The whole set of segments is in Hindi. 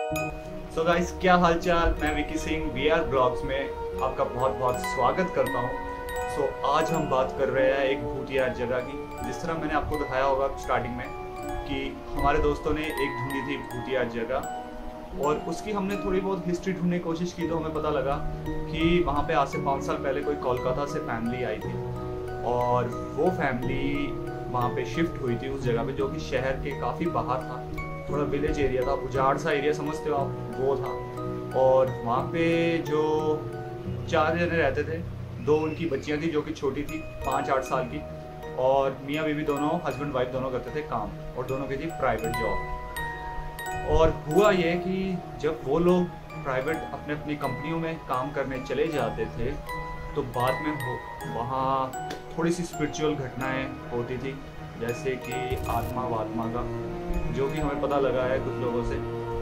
सो गाइस, क्या हालचाल। मैं विकी सिंह VR ब्लॉग्स में आपका बहुत बहुत स्वागत करता हूँ। सो आज हम बात कर रहे हैं एक भूतिया जगह की। जिस तरह मैंने आपको दिखाया होगा स्टार्टिंग में कि हमारे दोस्तों ने एक ढूंढी थी भूतिया जगह, और उसकी हमने थोड़ी बहुत हिस्ट्री ढूंढने की कोशिश की तो हमें पता लगा कि वहाँ पे आज से 5 साल पहले कोई कोलकाता से फैमिली आई थी, और वो फैमिली वहाँ पे शिफ्ट हुई थी उस जगह पे, जो कि शहर के काफ़ी बाहर था। थोड़ा विलेज एरिया था, उजाड़ सा एरिया समझते हो आप, वो था। और वहाँ पे जो 4 जने रहते थे, 2 उनकी बच्चियाँ थी जो कि छोटी थी, 5-8 साल की, और मियाँ बीवी दोनों, हस्बैंड वाइफ दोनों करते थे काम, और दोनों की थी प्राइवेट जॉब। और हुआ ये कि जब वो लोग प्राइवेट अपने अपनी कंपनियों में काम करने चले जाते थे तो बाद में वहाँ थोड़ी सी स्पिरिचुअल घटनाएं होती थी, जैसे कि आत्मा वात्मा का, जो कि हमें पता लगा है कुछ लोगों से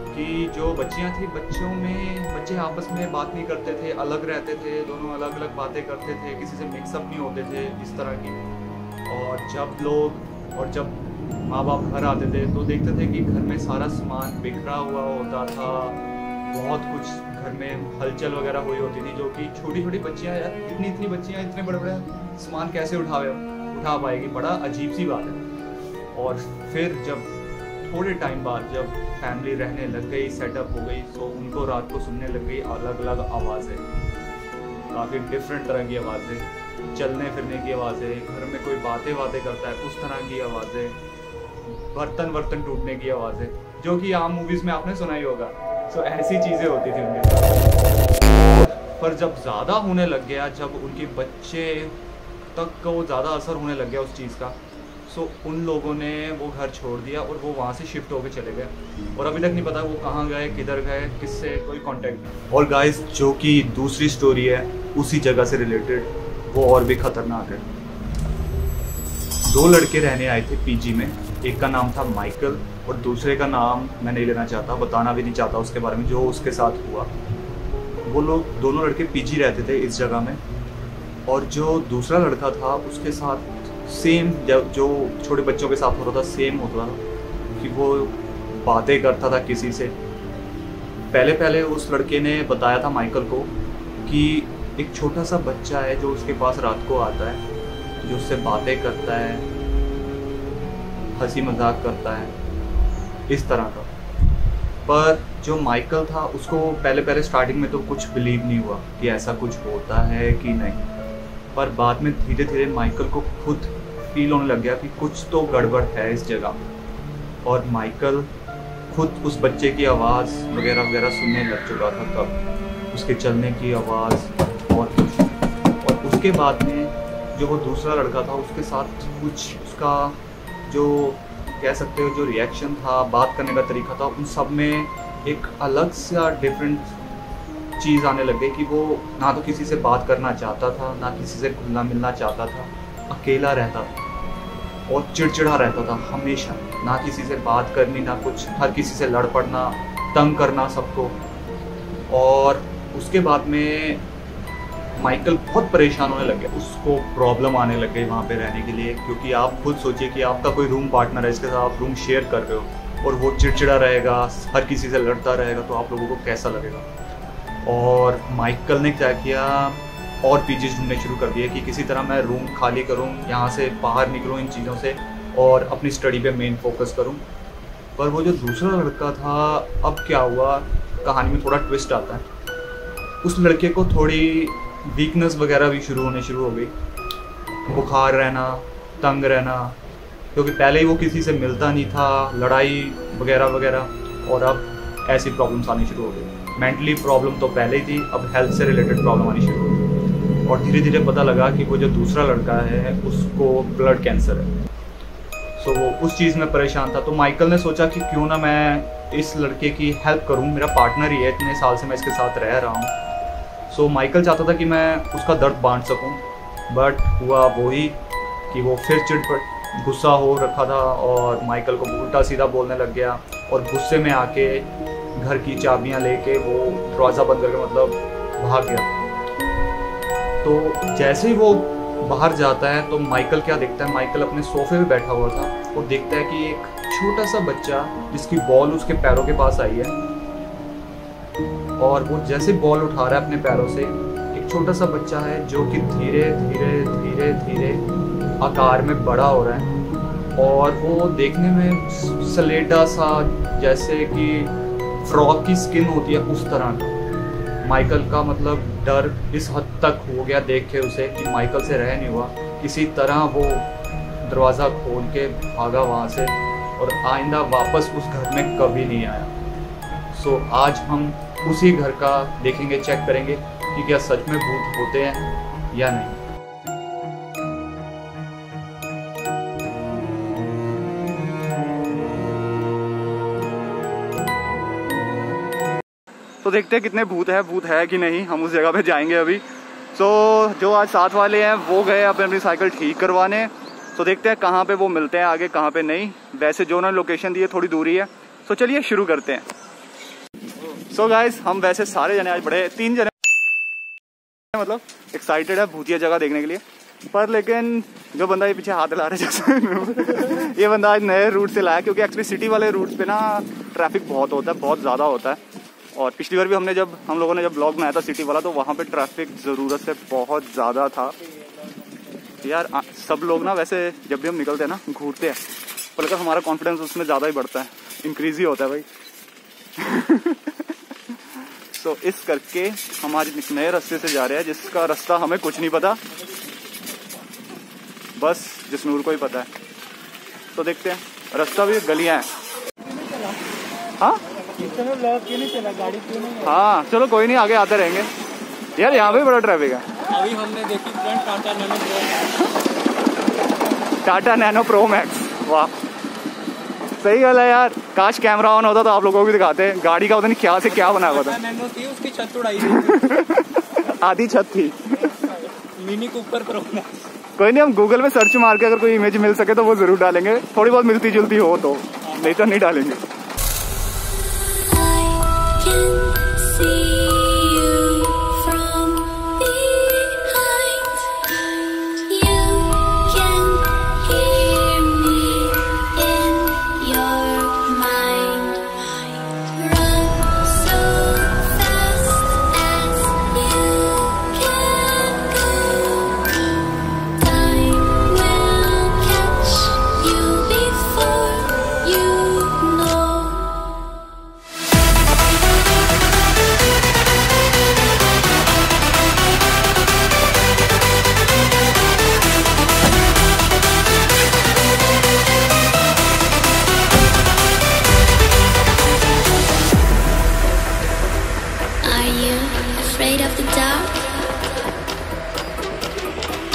कि जो बच्चियां थी, बच्चे आपस में बात नहीं करते थे, अलग रहते थे, दोनों अलग अलग बातें करते थे, किसी से मिक्सअप नहीं होते थे इस तरह की। और जब माँ बाप घर आते थे तो देखते थे कि घर में सारा सामान बिखरा हुआ होता था, बहुत कुछ घर में हलचल वगैरह हुई होती थी, जो कि छोटी छोटी बच्चियाँ, यार इतनी बच्चियाँ इतने बड़े बड़े सामान कैसे उठा पाएगी, बड़ा अजीब सी बात है। और फिर जब थोड़े टाइम बाद जब फैमिली रहने लग गई, सेटअप हो गई, तो उनको रात को सुनने लग गई अलग अलग आवाज़ें, काफ़ी डिफरेंट तरह की आवाज़ें, चलने फिरने की आवाज़ें, घर में कोई बातें करता है उस तरह की आवाज़ें, बर्तन टूटने की आवाज़ें, जो कि आम मूवीज़ में आपने सुना ही होगा। सो ऐसी चीज़ें होती थी उनके साथ। पर जब ज़्यादा होने लग गया, जब उनके बच्चे तक को ज़्यादा असर होने लग गया उस चीज़ का, सो उन लोगों ने वो घर छोड़ दिया और वो वहाँ से शिफ्ट होकर चले गए, और अभी तक नहीं पता वो कहाँ गए, किधर गए, किससे कोई कांटेक्ट नहीं। और गाइस, जो कि दूसरी स्टोरी है उसी जगह से रिलेटेड, वो और भी खतरनाक है। 2 लड़के रहने आए थे PG में, एक का नाम था माइकल और दूसरे का नाम मैं नहीं लेना चाहता, बताना भी नहीं चाहता उसके बारे में जो उसके साथ हुआ। वो लोग दोनों लड़के PG रहते थे इस जगह में, और जो दूसरा लड़का था उसके साथ सेम जो छोटे बच्चों के साथ होता था, सेम होता था कि वो बातें करता था किसी से। पहले उस लड़के ने बताया था माइकल को कि एक छोटा सा बच्चा है जो उसके पास रात को आता है, जो उससे बातें करता है, हंसी मजाक करता है, इस तरह का। पर जो माइकल था उसको पहले स्टार्टिंग में तो कुछ बिलीव नहीं हुआ कि ऐसा कुछ होता है कि नहीं, पर बाद में धीरे धीरे माइकल को खुद फील होने लग गया कि कुछ तो गड़बड़ है इस जगह, और माइकल खुद उस बच्चे की आवाज़ वगैरह सुनने लग चुका था तब, उसके चलने की आवाज़ और कुछ। और उसके बाद में जो वो दूसरा लड़का था उसके साथ कुछ उसका जो कह सकते हो जो रिएक्शन था, बात करने का तरीका था, उन सब में एक अलग सा डिफरेंट चीज़ आने लग गई कि वो ना तो किसी से बात करना चाहता था, ना किसी से घुलना मिलना चाहता था, अकेला रहता था और चिड़चिड़ा रहता था हमेशा, ना किसी से बात करनी, ना कुछ, हर किसी से लड़ पड़ना, तंग करना सबको। और उसके बाद में माइकल बहुत परेशान होने लग गया, उसको प्रॉब्लम आने लग गई वहाँ पे रहने के लिए, क्योंकि आप खुद सोचिए कि आपका कोई रूम पार्टनर है, इसके साथ आप रूम शेयर कर रहे हो और वो चिड़चिड़ा रहेगा, हर किसी से लड़ता रहेगा, तो आप लोगों को कैसा लगेगा। और माइकल ने क्या किया, और PGs ढूंढने शुरू कर दिए कि किसी तरह मैं रूम खाली करूं, यहाँ से बाहर निकलूं इन चीज़ों से और अपनी स्टडी पे मेन फोकस करूं। पर वो जो दूसरा लड़का था, अब क्या हुआ, कहानी में थोड़ा ट्विस्ट आता है। उस लड़के को थोड़ी वीकनेस वगैरह भी शुरू हो गई, बुखार रहना, तंग रहना, क्योंकि पहले ही वो किसी से मिलता नहीं था, लड़ाई वगैरह, और अब ऐसी प्रॉब्लम्स आनी शुरू हो गई। मेंटली प्रॉब्लम तो पहले ही थी, अब हेल्थ से रिलेटेड प्रॉब्लम आनी शुरू हो गई। और धीरे धीरे पता लगा कि वो जो दूसरा लड़का है उसको ब्लड कैंसर है। सो वो उस चीज़ में परेशान था, तो माइकल ने सोचा कि क्यों ना मैं इस लड़के की हेल्प करूं, मेरा पार्टनर ही है, इतने साल से मैं इसके साथ रह रहा हूं। सो माइकल चाहता था कि मैं उसका दर्द बांट सकूं, बट हुआ वही कि वो फिर चिड़पट गुस्सा हो रखा था और माइकल को उल्टा सीधा बोलने लग गया, और गुस्से में आके घर की चाबियां लेके वो दरवाज़ा बंद करके मतलब भाग गया। तो जैसे ही वो बाहर जाता है तो माइकल क्या देखता है, माइकल अपने सोफे पे बैठा हुआ था और देखता है कि एक छोटा सा बच्चा जिसकी बॉल उसके पैरों के पास आई है, और वो जैसे बॉल उठा रहा है अपने पैरों से, एक छोटा सा बच्चा है जो कि धीरे धीरे धीरे धीरे आकार में बड़ा हो रहा है और वो देखने में स्लेटा सा, जैसे कि फ्रॉग की स्किन होती है उस तरह का। माइकल का मतलब डर इस हद तक हो गया देख के उसे कि माइकल से रह नहीं हुआ। किसी तरह वो दरवाज़ा खोल के भागा वहाँ से और आइंदा वापस उस घर में कभी नहीं आया। सो आज हम उसी घर का देखेंगे, चेक करेंगे कि क्या सच में भूत होते हैं या नहीं। तो देखते हैं कितने भूत है कि नहीं। हम उस जगह पे जाएंगे अभी। सो जो आज साथ वाले हैं वो गए अपनी साइकिल ठीक करवाने। तो देखते हैं कहाँ पे वो मिलते हैं आगे, कहाँ पे नहीं। वैसे जो उन्होंने लोकेशन दी है थोड़ी दूरी है। तो चलिए शुरू करते हैं। सो गाइस, हम वैसे सारे जने आज बड़े 3 जने मतलब एक्साइटेड है भूतिया जगह देखने के लिए, पर लेकिन जो बंदा ये पीछे हाथ ला रहा है जैसे ये बंदा आज नए रूट से लाया, क्योंकि एक्चुअली सिटी वाले रूट्स पे ना ट्रैफिक बहुत होता है, बहुत ज़्यादा होता है। और पिछली बार भी हम लोगों ने जब ब्लॉग बनाया था सिटी वाला, तो वहाँ पे ट्रैफिक ज़रूरत से बहुत ज़्यादा था यार। सब लोग ना वैसे जब भी हम निकलते हैं ना घूरते हैं, पर लेकिन हमारा कॉन्फिडेंस उसमें ज़्यादा ही बढ़ता है, इंक्रीज ही होता है भाई। तो इस करके हम आज एक नए रास्ते से जा रहे हैं, जिसका रास्ता हमें कुछ नहीं पता, बस जिसनूर को ही पता है। तो देखते हैं, रास्ता भी गलियां हैं। हाँ हाँ चलो कोई नहीं, आगे आते रहेंगे यार। यहाँ पे बड़ा ट्रैफिक है। अभी हमने देखी front Tata nano pro max. वाह सही गल है यार। काश कैमरा ऑन होता तो आप लोगों को भी दिखाते। गाड़ी का पता नहीं क्या से क्या बना हुआ था। नैनो थी, उसकी छत उड़ाई थी। आधी छत थी। Mini Cooper pro max. कोई नहीं, हम गूगल में सर्च मार के अगर कोई इमेज मिल सके तो वो जरूर डालेंगे। थोड़ी बहुत मिलती जुलती हो तो, नहीं तो नहीं डालेंगे।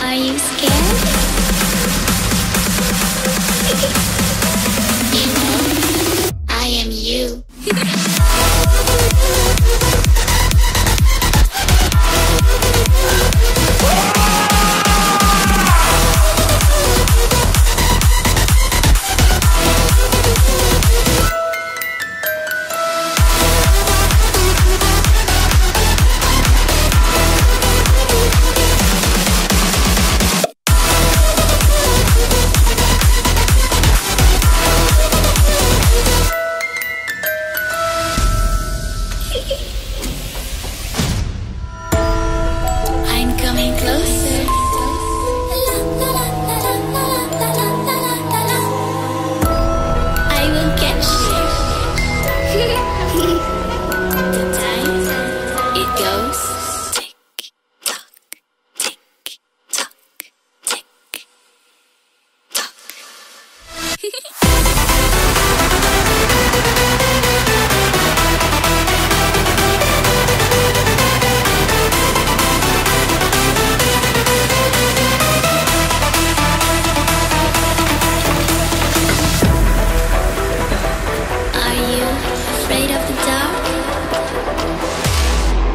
Are you scared? You know, I am you.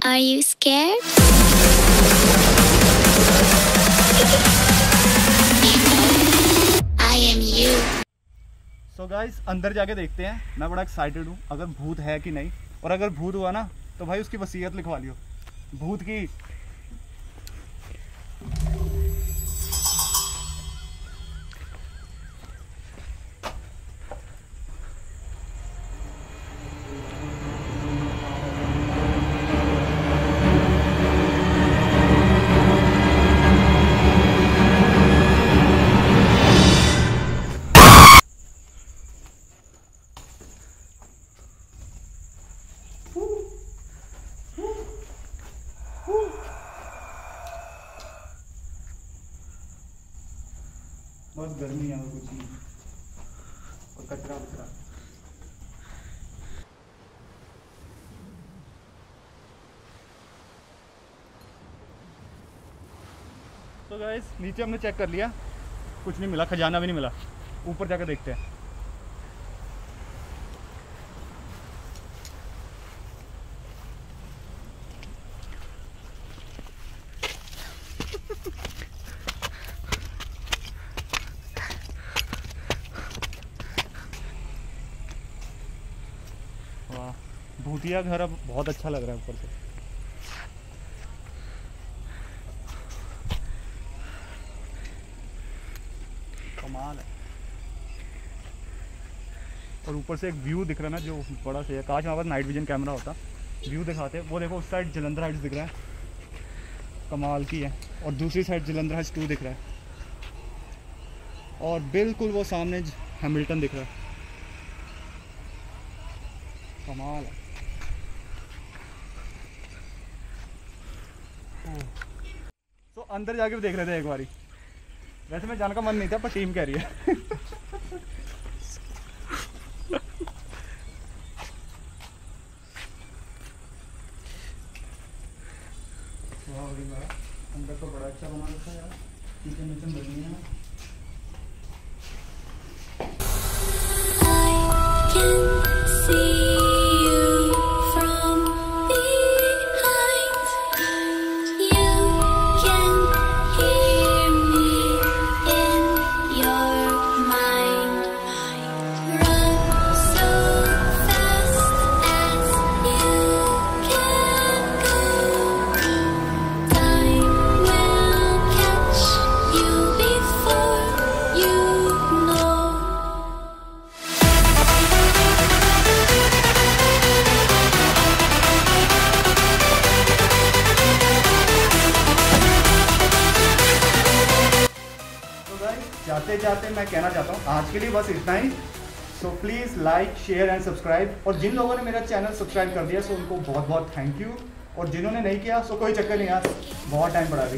Are you scared? I am you. So guys, अंदर जाके देखते हैं। मैं बड़ा एक्साइटेड हूँ अगर भूत है कि नहीं, और अगर भूत हुआ ना तो भाई उसकी वसीयत लिखवा लियो भूत की। बहुत गर्मी है और कुछ नहीं, और कचरा वचरा। तो गाइस नीचे हमने चेक कर लिया, कुछ नहीं मिला, खजाना भी नहीं मिला। ऊपर जाकर देखते हैं। वाह, भूतिया घर अब बहुत अच्छा लग रहा है ऊपर से। कमाल है। और ऊपर से एक व्यू दिख रहा है ना जो बड़ा सही है। काश हमारे पास नाइट विजन कैमरा होता, व्यू दिखाते। वो देखो उस साइड जलंधर हाइट्स दिख रहा है, कमाल की है। और दूसरी साइड जलंधर हाइट्स 2 दिख रहा है, और बिल्कुल वो सामने हैमिल्टन दिख रहा है। कमाल है। तो अंदर जाके भी देख रहे थे एक बारी। वैसे मैं जाने का मन नहीं था, पर टीम कह रही है। वाह, अंदर तो बड़ा अच्छा बना रखा है यार, किचन विचन बनी है। जाते जाते मैं कहना चाहता हूँ आज के लिए बस इतना ही। So please like, share and subscribe. और जिन लोगों ने मेरा चैनल सब्सक्राइब कर दिया सो उनको बहुत बहुत थैंक यू। और जिन्होंने नहीं किया सो कोई चक्कर नहीं यार, बहुत टाइम पड़ा अभी।